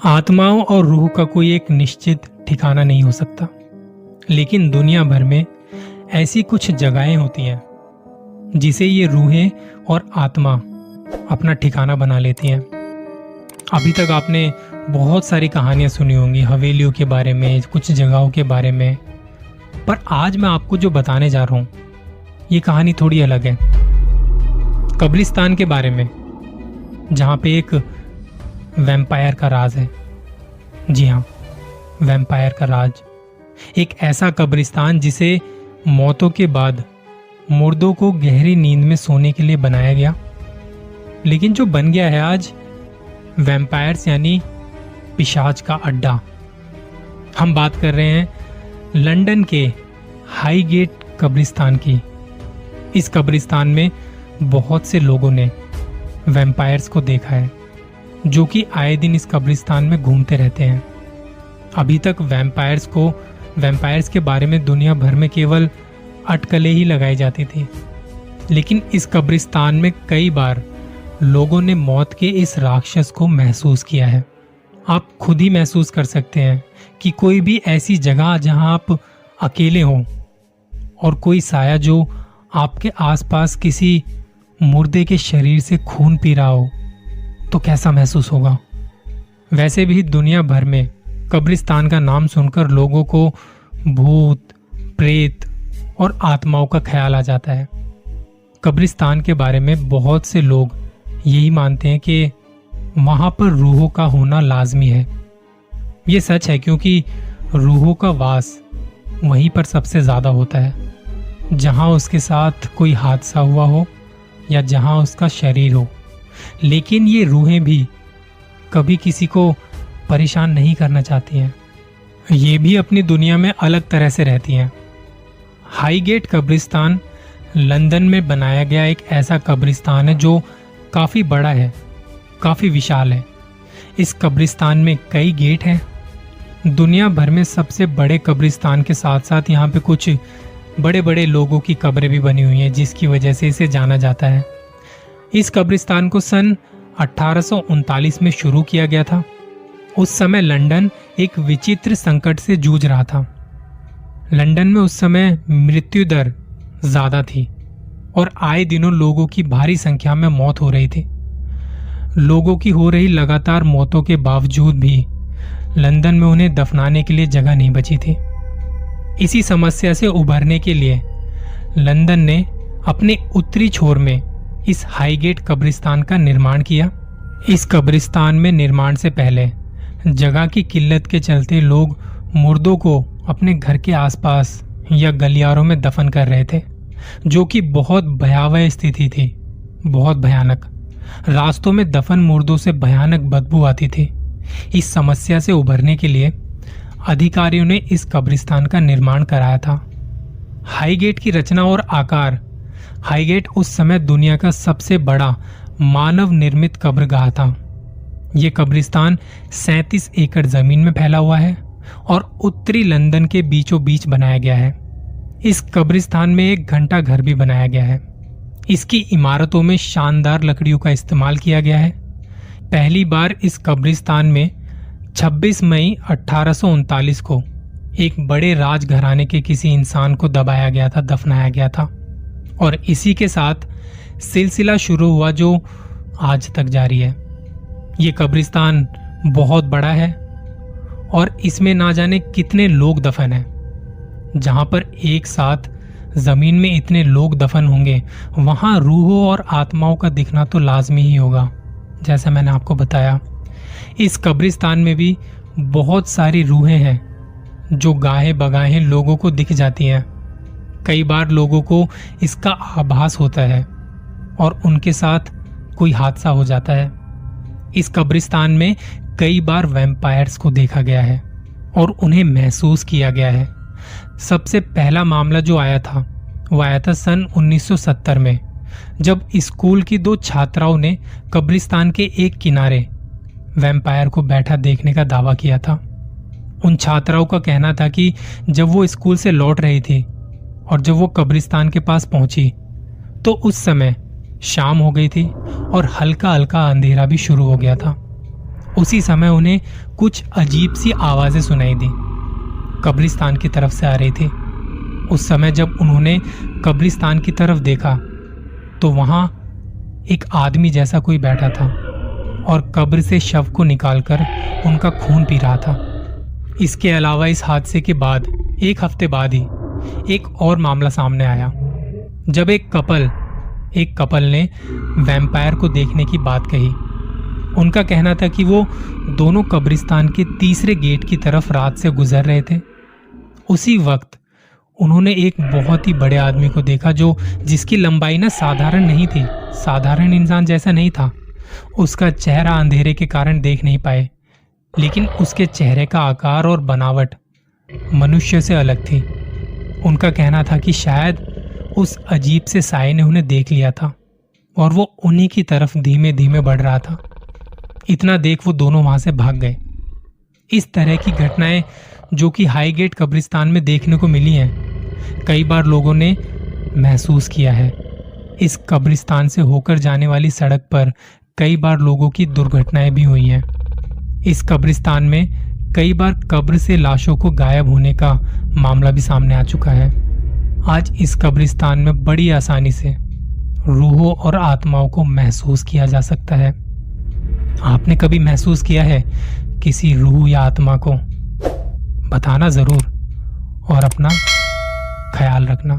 आत्माओं और रूह का कोई एक निश्चित ठिकाना नहीं हो सकता, लेकिन दुनिया भर में ऐसी कुछ जगहें होती हैं जिसे ये रूहें और आत्मा अपना ठिकाना बना लेती हैं। अभी तक आपने बहुत सारी कहानियां सुनी होंगी हवेलियों के बारे में, कुछ जगहों के बारे में, पर आज मैं आपको जो बताने जा रहा हूं ये कहानी थोड़ी अलग है। कब्रिस्तान के बारे में, जहां पे एक वैम्पायर का राज है। जी हाँ, वैम्पायर का राज। एक ऐसा कब्रिस्तान जिसे मौतों के बाद मुर्दों को गहरी नींद में सोने के लिए बनाया गया, लेकिन जो बन गया है आज वैम्पायर्स यानी पिशाच का अड्डा। हम बात कर रहे हैं लंदन के हाईगेट कब्रिस्तान की। इस कब्रिस्तान में बहुत से लोगों ने वैम्पायर्स को देखा है, जो कि आए दिन इस कब्रिस्तान में घूमते रहते हैं। अभी तक वैम्पायर्स के बारे में दुनिया भर में केवल अटकलें ही लगाई जाती थी, लेकिन इस कब्रिस्तान में कई बार लोगों ने मौत के इस राक्षस को महसूस किया है। आप खुद ही महसूस कर सकते हैं कि कोई भी ऐसी जगह जहां आप अकेले हों और कोई साया जो आपके आसपास किसी मुर्दे के शरीर से खून पी रहा हो तो कैसा महसूस होगा। वैसे भी दुनिया भर में कब्रिस्तान का नाम सुनकर लोगों को भूत, प्रेत और आत्माओं का ख्याल आ जाता है। कब्रिस्तान के बारे में बहुत से लोग यही मानते हैं कि वहां पर रूहों का होना लाजमी है। ये सच है, क्योंकि रूहों का वास वहीं पर सबसे ज्यादा होता है, जहां उसके साथ कोई हादसा हुआ हो या जहां उसका शरीर हो। लेकिन ये रूहें भी कभी किसी को परेशान नहीं करना चाहती हैं। ये भी अपनी दुनिया में अलग तरह से रहती हैं। हाईगेट कब्रिस्तान लंदन में बनाया गया एक ऐसा कब्रिस्तान है जो काफी बड़ा है, काफी विशाल है। इस कब्रिस्तान में कई गेट हैं। दुनिया भर में सबसे बड़े कब्रिस्तान के साथ साथ यहाँ पे कुछ बड़े बड़े लोगों की कब्रें भी बनी हुई हैं, जिसकी वजह से इसे जाना जाता है। इस कब्रिस्तान को सन 1839 में शुरू किया गया था। उस समय लंदन एक विचित्र संकट से जूझ रहा था। लंदन में उस समय मृत्यु दर ज्यादा थी और आए दिनों लोगों की भारी संख्या में मौत हो रही थी। लोगों की हो रही लगातार मौतों के बावजूद भी लंदन में उन्हें दफनाने के लिए जगह नहीं बची थी। इसी समस्या से उभरने के लिए लंदन ने अपने उत्तरी छोर में इस हाईगेट कब्रिस्तान का निर्माण किया। इस कब्रिस्तान में निर्माण से पहले जगह की किल्लत के चलते लोग मुर्दों को अपने घर के आसपास या गलियारों में दफन कर रहे थे, जो कि बहुत भयावह स्थिति थी, बहुत भयानक। रास्तों में दफन मुर्दों से भयानक बदबू आती थी। इस समस्या से उभरने के लिए अधिकारियों ने इस कब्रिस्तान का निर्माण कराया था। हाईगेट की रचना और आकार। हाईगेट उस समय दुनिया का सबसे बड़ा मानव निर्मित कब्रगाह था। यह कब्रिस्तान 37 एकड़ जमीन में फैला हुआ है और उत्तरी लंदन के बीचों बीच बनाया गया है। इस कब्रिस्तान में एक घंटा घर भी बनाया गया है। इसकी इमारतों में शानदार लकड़ियों का इस्तेमाल किया गया है। पहली बार इस कब्रिस्तान में 26 मई 1839 को एक बड़े राजघराने के किसी इंसान को दबाया गया था, दफनाया गया था, और इसी के साथ सिलसिला शुरू हुआ जो आज तक जारी है। ये कब्रिस्तान बहुत बड़ा है और इसमें ना जाने कितने लोग दफन हैं। जहां पर एक साथ जमीन में इतने लोग दफन होंगे, वहां रूहों और आत्माओं का दिखना तो लाजमी ही होगा। जैसा मैंने आपको बताया, इस कब्रिस्तान में भी बहुत सारी रूहें हैं जो गाहे बगाहे लोगों को दिख जाती हैं। कई बार लोगों को इसका आभास होता है और उनके साथ कोई हादसा हो जाता है। इस कब्रिस्तान में कई बार वैम्पायर्स को देखा गया है और उन्हें महसूस किया गया है। सबसे पहला मामला जो आया था वो आया था सन 1970 में, जब स्कूल की 2 छात्राओं ने कब्रिस्तान के एक किनारे वैम्पायर को बैठा देखने का दावा किया था। उन छात्राओं का कहना था कि जब वो स्कूल से लौट रही थी और जब वो कब्रिस्तान के पास पहुंची तो उस समय शाम हो गई थी और हल्का हल्का अंधेरा भी शुरू हो गया था। उसी समय उन्हें कुछ अजीब सी आवाजें सुनाई दी। कब्रिस्तान की तरफ से आ रही थी। उस समय जब उन्होंने कब्रिस्तान की तरफ देखा तो वहां एक आदमी जैसा कोई बैठा था और कब्र से शव को निकालकर उनका खून पी रहा था। इसके अलावा इस हादसे के बाद 1 हफ्ते बाद ही एक और मामला सामने आया, जब एक कपल ने वैम्पायर को देखने की बात कही। उनका कहना था कि वो दोनों कब्रिस्तान के तीसरे गेट की तरफ रात से गुजर रहे थे। उसी वक्त उन्होंने एक बहुत ही बड़े आदमी को देखा जिसकी लंबाई ना साधारण नहीं थी, साधारण इंसान जैसा नहीं था। उसका चेहरा अंधेरे के कारण देख नहीं पाए, लेकिन उसके चेहरे का आकार और बनावट मनुष्य से अलग थी। उनका कहना था कि शायद उस अजीब से साये ने उन्हें देख लिया था और वो उन्हीं की तरफ धीमे धीमे बढ़ रहा था। इतना देख वो दोनों वहां से भाग गए। इस तरह की घटनाएं जो कि हाईगेट कब्रिस्तान में देखने को मिली हैं, कई बार लोगों ने महसूस किया है। इस कब्रिस्तान से होकर जाने वाली सड़क पर कई बार लोगों की दुर्घटनाएं भी हुई हैं। इस कब्रिस्तान में कई बार कब्र से लाशों को गायब होने का मामला भी सामने आ चुका है। आज इस कब्रिस्तान में बड़ी आसानी से रूहों और आत्माओं को महसूस किया जा सकता है। आपने कभी महसूस किया है किसी रूह या आत्मा को? बताना जरूर और अपना ख्याल रखना।